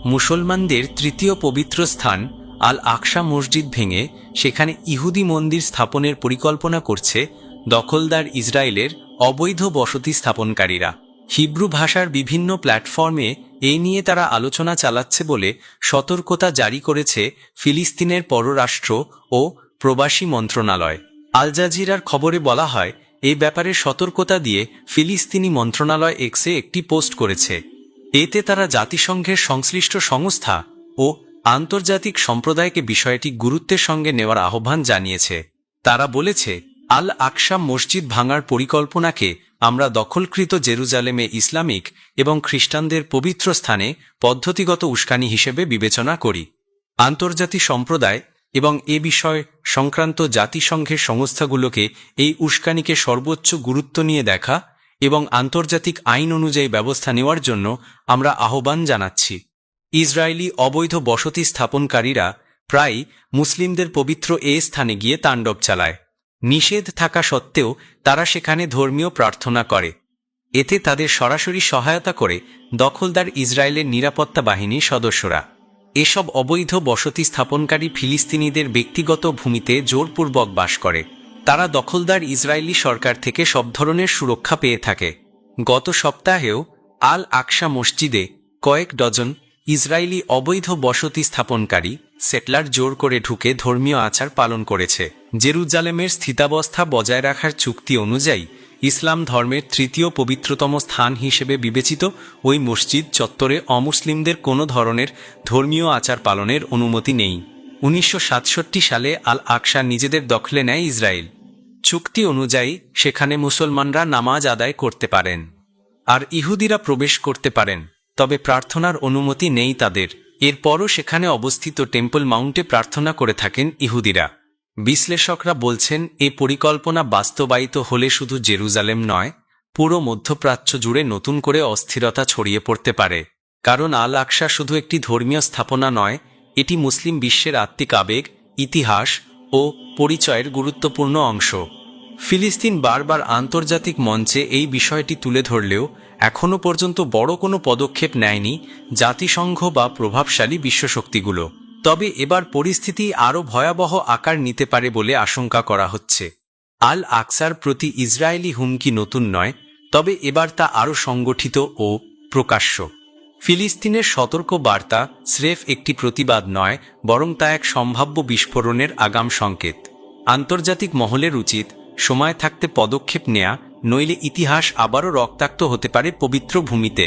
মুসলমানদের তৃতীয় পবিত্র স্থান আল আকসা মসজিদ ভেঙে সেখানে ইহুদি মন্দির স্থাপনের পরিকল্পনা করছে দখলদার ইসরায়েলের অবৈধ বসতি স্থাপনকারীরা। হিব্রু ভাষার বিভিন্ন প্ল্যাটফর্মে এই নিয়ে তারা আলোচনা চালাচ্ছে বলে সতর্কতা জারি করেছে ফিলিস্তিনের পররাষ্ট্র ও প্রবাসী মন্ত্রণালয়। আল জাজিরার খবরে বলা হয়, এই ব্যাপারে সতর্কতা দিয়ে ফিলিস্তিনি মন্ত্রণালয় এক্সে একটি পোস্ট করেছে। এতে তারা জাতিসংঘের সংশ্লিষ্ট সংস্থা ও আন্তর্জাতিক সম্প্রদায়কে বিষয়টি গুরুত্বের সঙ্গে নেওয়ার আহ্বান জানিয়েছে। তারা বলেছে, আল আকসা মসজিদ ভাঙার পরিকল্পনাকে আমরা দখলকৃত জেরুজালেমে ইসলামিক এবং খ্রিস্টানদের পবিত্র স্থানে পদ্ধতিগত উস্কানি হিসেবে বিবেচনা করি। আন্তর্জাতিক সম্প্রদায় এবং এ বিষয় সংক্রান্ত জাতিসংঘের সংস্থাগুলোকে এই উস্কানিকে সর্বোচ্চ গুরুত্ব নিয়ে দেখা এবং আন্তর্জাতিক আইন অনুযায়ী ব্যবস্থা নেওয়ার জন্য আমরা আহ্বান জানাচ্ছি। ইসরায়েলি অবৈধ বসতি স্থাপনকারীরা প্রায় মুসলিমদের পবিত্র এ স্থানে গিয়ে তাণ্ডব চালায়। নিষেধ থাকা সত্ত্বেও তারা সেখানে ধর্মীয় প্রার্থনা করে। এতে তাদের সরাসরি সহায়তা করে দখলদার ইসরায়েলের নিরাপত্তা বাহিনীর সদস্যরা। এসব অবৈধ বসতি স্থাপনকারী ফিলিস্তিনিদের ব্যক্তিগত ভূমিতে জোরপূর্বক বাস করে। তারা দখলদার ইসরায়েলি সরকার থেকে সব ধরনের সুরক্ষা পেয়ে থাকে। গত সপ্তাহেও আল আকসা মসজিদে কয়েক ডজন ইসরায়েলি অবৈধ বসতি স্থাপনকারী সেটলার জোর করে ঢুকে ধর্মীয় আচার পালন করেছে। জেরুজালেমের স্থিতাবস্থা বজায় রাখার চুক্তি অনুযায়ী ইসলাম ধর্মের তৃতীয় পবিত্রতম স্থান হিসেবে বিবেচিত ওই মসজিদ চত্বরে অমুসলিমদের কোনো ধরনের ধর্মীয় আচার পালনের অনুমতি নেই। 1967 সালে আল আকসা নিজেদের দখলে নেয় ইসরায়েল। চুক্তি অনুযায়ী সেখানে মুসলমানরা নামাজ আদায় করতে পারেন আর ইহুদিরা প্রবেশ করতে পারেন, তবে প্রার্থনার অনুমতি নেই তাদের। এরপরও সেখানে অবস্থিত টেম্পল মাউন্টে প্রার্থনা করে থাকেন ইহুদিরা। বিশ্লেষকরা বলছেন, এই পরিকল্পনা বাস্তবায়িত হলে শুধু জেরুজালেম নয়, পুরো মধ্যপ্রাচ্য জুড়ে নতুন করে অস্থিরতা ছড়িয়ে পড়তে পারে। কারণ আল আকসা শুধু একটি ধর্মীয় স্থাপনা নয়, এটি মুসলিম বিশ্বের আত্মিক আবেগ, ইতিহাস ও পরিচয়ের গুরুত্বপূর্ণ অংশ। ফিলিস্তিন বারবার আন্তর্জাতিক মঞ্চে এই বিষয়টি তুলে ধরলেও এখনও পর্যন্ত বড় কোনো পদক্ষেপ নেয়নি জাতিসংঘ বা প্রভাবশালী বিশ্বশক্তিগুলো। তবে এবার পরিস্থিতি আরও ভয়াবহ আকার নিতে পারে বলে আশঙ্কা করা হচ্ছে। আল আকসার প্রতি ইসরায়েলি হুমকি নতুন নয়, তবে এবার তা আরও সংগঠিত ও প্রকাশ্য। ফিলিস্তিনের সতর্ক বার্তা স্রেফ একটি প্রতিবাদ নয়, বরং তা এক সম্ভাব্য বিস্ফোরণের আগাম সংকেত। আন্তর্জাতিক মহলের উচিত সময় থাকতে পদক্ষেপ নেয়া, নইলে ইতিহাস আবারও রক্তাক্ত হতে পারে পবিত্র ভূমিতে।